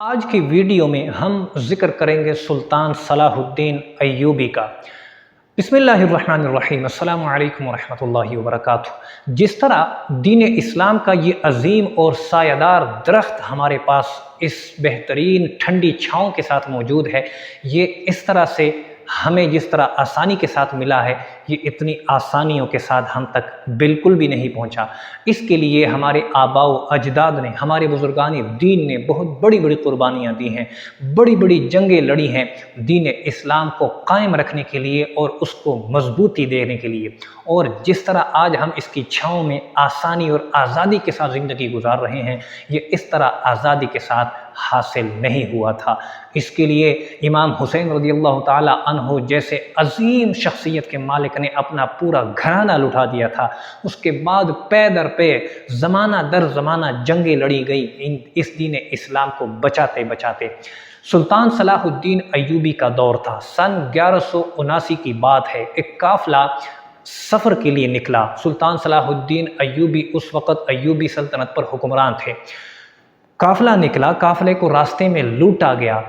آج کی ویڈیو میں ہم ذکر کریں گے سلطان صلاح الدین ایوبی کا۔ بسم اللہ الرحمن الرحیم، السلام علیکم ورحمۃ اللہ وبرکاتہ۔ جس طرح دین اسلام کا یہ عظیم اور سایہ دار درخت ہمارے پاس اس بہترین ٹھنڈی چھاؤں کے ساتھ موجود ہے، یہ اس طرح سے ہمیں جس طرح آسانی کے ساتھ ملا ہے، یہ اتنی آسانیوں کے ساتھ ہم تک بالکل بھی نہیں پہنچا۔ اس کے لیے ہمارے آباء و اجداد نے، ہمارے بزرگان دین نے بہت بڑی بڑی قربانیاں دی ہیں، بڑی بڑی جنگیں لڑی ہیں دین اسلام کو قائم رکھنے کے لیے اور اس کو مضبوطی دینے کے لیے۔ اور جس طرح آج ہم اس کی چھاؤں میں آسانی اور آزادی کے ساتھ زندگی گزار رہے ہیں، یہ اس طرح آزادی کے ساتھ حاصل نہیں ہوا تھا۔ اس کے لیے امام حسین رضی اللہ تعالی عنہ جیسے عظیم شخصیت کے مالک نے اپنا پورا گھرانہ لٹا دیا تھا۔ اس کے بعد پے در پے زمانہ در زمانہ جنگیں لڑی گئی اس دین اسلام کو بچاتے بچاتے۔ سلطان صلاح الدین ایوبی کا دور تھا، سن 1179 کی بات ہے۔ ایک قافلہ سفر کے لیے نکلا۔ سلطان صلاح الدین ایوبی اس وقت ایوبی سلطنت پر حکمران تھے۔ قافلہ نکلا، قافلے کو راستے میں لوٹا گیا،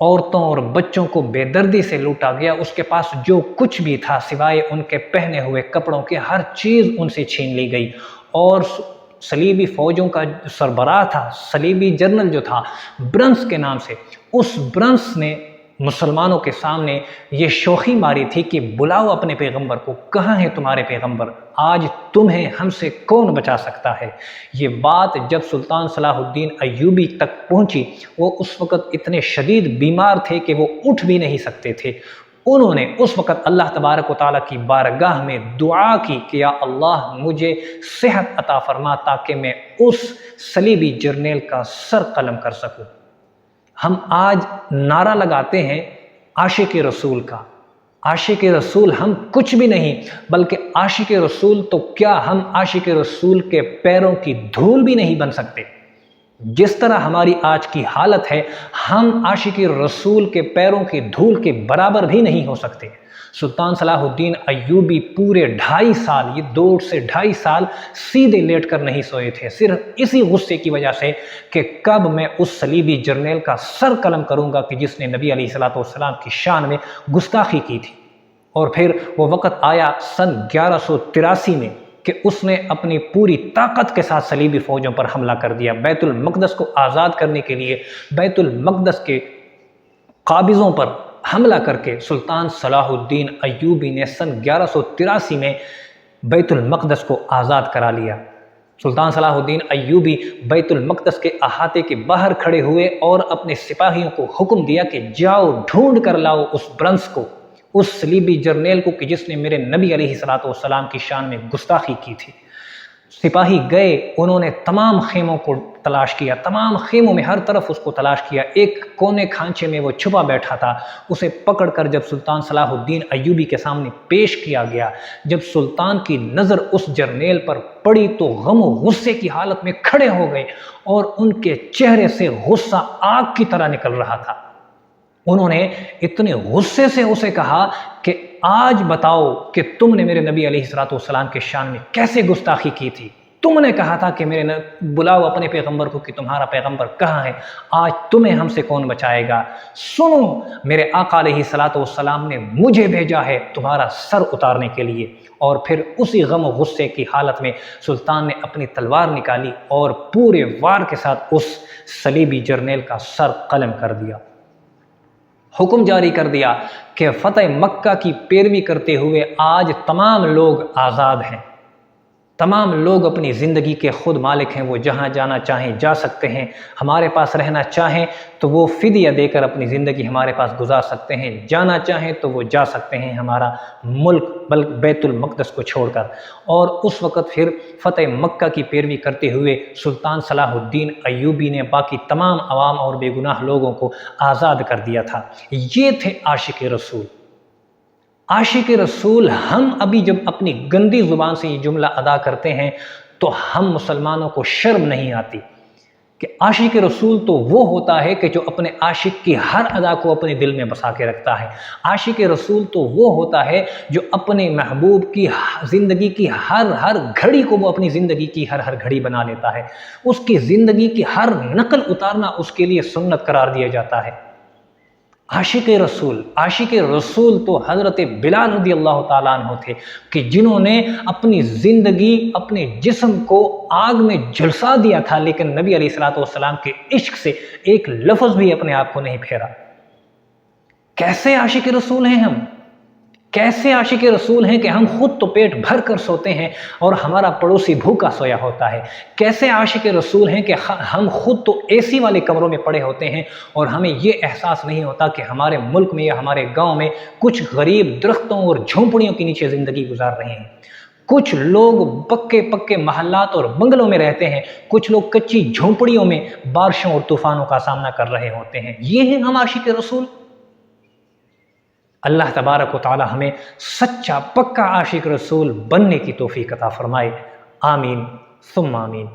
عورتوں اور بچوں کو بے دردی سے لوٹا گیا۔ اس کے پاس جو کچھ بھی تھا سوائے ان کے پہنے ہوئے کپڑوں کے، ہر چیز ان سے چھین لی گئی۔ اور صلیبی فوجوں کا سربراہ تھا، صلیبی جنرل جو تھا برنس کے نام سے، اس برنس نے مسلمانوں کے سامنے یہ شوخی ماری تھی کہ بلاؤ اپنے پیغمبر کو، کہاں ہے تمہارے پیغمبر، آج تمہیں ہم سے کون بچا سکتا ہے۔ یہ بات جب سلطان صلاح الدین ایوبی تک پہنچی، وہ اس وقت اتنے شدید بیمار تھے کہ وہ اٹھ بھی نہیں سکتے تھے۔ انہوں نے اس وقت اللہ تبارک و تعالیٰ کی بارگاہ میں دعا کی کہ یا اللہ مجھے صحت عطا فرما تاکہ میں اس صلیبی جرنیل کا سر قلم کر سکوں۔ ہم آج نعرہ لگاتے ہیں عاشق رسول کا، عاشق رسول ہم کچھ بھی نہیں، بلکہ عاشق رسول تو کیا، ہم عاشق رسول کے پیروں کی دھول بھی نہیں بن سکتے۔ جس طرح ہماری آج کی حالت ہے، ہم عاشق رسول کے پیروں کی دھول کے برابر بھی نہیں ہو سکتے۔ سلطان صلاح الدین ایوبی پورے 2.5 سال، یہ 2 سے 2.5 سال سیدھے لیٹ کر نہیں سوئے تھے، صرف اسی غصے کی وجہ سے کہ کب میں اس صلیبی جرنیل کا سر قلم کروں گا کہ جس نے نبی علیہ السلام کی شان میں گستاخی کی تھی۔ اور پھر وہ وقت آیا سن 1183 میں کہ اس نے اپنی پوری طاقت کے ساتھ صلیبی فوجوں پر حملہ کر دیا۔ بیت المقدس کو آزاد کرنے کے لیے بیت المقدس کے قابضوں پر حملہ کر کے سلطان صلاح الدین ایوبی نے سن 1183 میں بیت المقدس کو آزاد کرا لیا۔ سلطان صلاح الدین ایوبی بیت المقدس کے احاطے کے باہر کھڑے ہوئے اور اپنے سپاہیوں کو حکم دیا کہ جاؤ ڈھونڈ کر لاؤ اس برنس کو، اس صلیبی جرنیل کو کہ جس نے میرے نبی علیہ السلام کی شان میں گستاخی کی تھی۔ سپاہی گئے، انہوں نے تمام خیموں کو تلاش کیا، تمام خیموں میں ہر طرف اس کو تلاش کیا۔ ایک کونے کھانچے میں وہ چھپا بیٹھا تھا، اسے پکڑ کر جب سلطان صلاح الدین ایوبی کے سامنے پیش کیا گیا، جب سلطان کی نظر اس جرنیل پر پڑی تو غم و غصے کی حالت میں کھڑے ہو گئے اور ان کے چہرے سے غصہ آگ کی طرح نکل رہا تھا۔ انہوں نے اتنے غصے سے اسے کہا کہ آج بتاؤ کہ تم نے میرے نبی علیہ السلام کے شان میں کیسے گستاخی کی تھی؟ تم نے کہا تھا کہ بلاؤ اپنے پیغمبر کو کہ تمہارا پیغمبر کہاں ہے، آج تمہیں ہم سے کون بچائے گا؟ سنو، میرے آقا علیہ السلام نے مجھے بھیجا ہے تمہارا سر اتارنے کے لیے۔ اور پھر اسی غم و غصے کی حالت میں سلطان نے اپنی تلوار نکالی اور پورے وار کے ساتھ اس صلیبی جرنیل کا سر قلم کر دیا۔ حکم جاری کر دیا کہ فتح مکہ کی پیروی کرتے ہوئے آج تمام لوگ آزاد ہیں، تمام لوگ اپنی زندگی کے خود مالک ہیں، وہ جہاں جانا چاہیں جا سکتے ہیں، ہمارے پاس رہنا چاہیں تو وہ فدیہ دے کر اپنی زندگی ہمارے پاس گزار سکتے ہیں، جانا چاہیں تو وہ جا سکتے ہیں ہمارا ملک بلکہ بیت المقدس کو چھوڑ کر۔ اور اس وقت پھر فتح مکہ کی پیروی کرتے ہوئے سلطان صلاح الدین ایوبی نے باقی تمام عوام اور بے گناہ لوگوں کو آزاد کر دیا تھا۔ یہ تھے عاشق رسول۔ عاشق رسول ہم ابھی جب اپنی گندی زبان سے یہ جملہ ادا کرتے ہیں تو ہم مسلمانوں کو شرم نہیں آتی کہ عاشق رسول تو وہ ہوتا ہے کہ جو اپنے عاشق کی ہر ادا کو اپنے دل میں بسا کے رکھتا ہے۔ عاشق رسول تو وہ ہوتا ہے جو اپنے محبوب کی زندگی کی ہر گھڑی کو وہ اپنی زندگی کی ہر گھڑی بنا لیتا ہے۔ اس کی زندگی کی ہر نقل اتارنا اس کے لیے سنت قرار دیا جاتا ہے۔ عاشق رسول تو حضرت بلال رضی اللہ تعالیٰ عنہ تھے کہ جنہوں نے اپنی زندگی اپنے جسم کو آگ میں جھلسا دیا تھا، لیکن نبی علیہ الصلوۃ والسلام کے عشق سے ایک لفظ بھی اپنے آپ کو نہیں پھیرا۔ کیسے عاشق رسول ہیں ہم؟ کیسے عاشق رسول ہیں کہ ہم خود تو پیٹ بھر کر سوتے ہیں اور ہمارا پڑوسی بھوکا سویا ہوتا ہے؟ کیسے عاشق رسول ہیں کہ ہم خود تو اے سی والے کمروں میں پڑے ہوتے ہیں اور ہمیں یہ احساس نہیں ہوتا کہ ہمارے ملک میں یا ہمارے گاؤں میں کچھ غریب درختوں اور جھونپڑیوں کے نیچے زندگی گزار رہے ہیں؟ کچھ لوگ پکے محلات اور بنگلوں میں رہتے ہیں، کچھ لوگ کچی جھونپڑیوں میں بارشوں اور طوفانوں کا سامنا کر رہے ہوتے ہیں۔ یہ ہیں ہم عاشق رسول؟ اللہ تبارک و تعالی ہمیں سچا پکا عاشق رسول بننے کی توفیق عطا فرمائے۔ آمین ثم آمین۔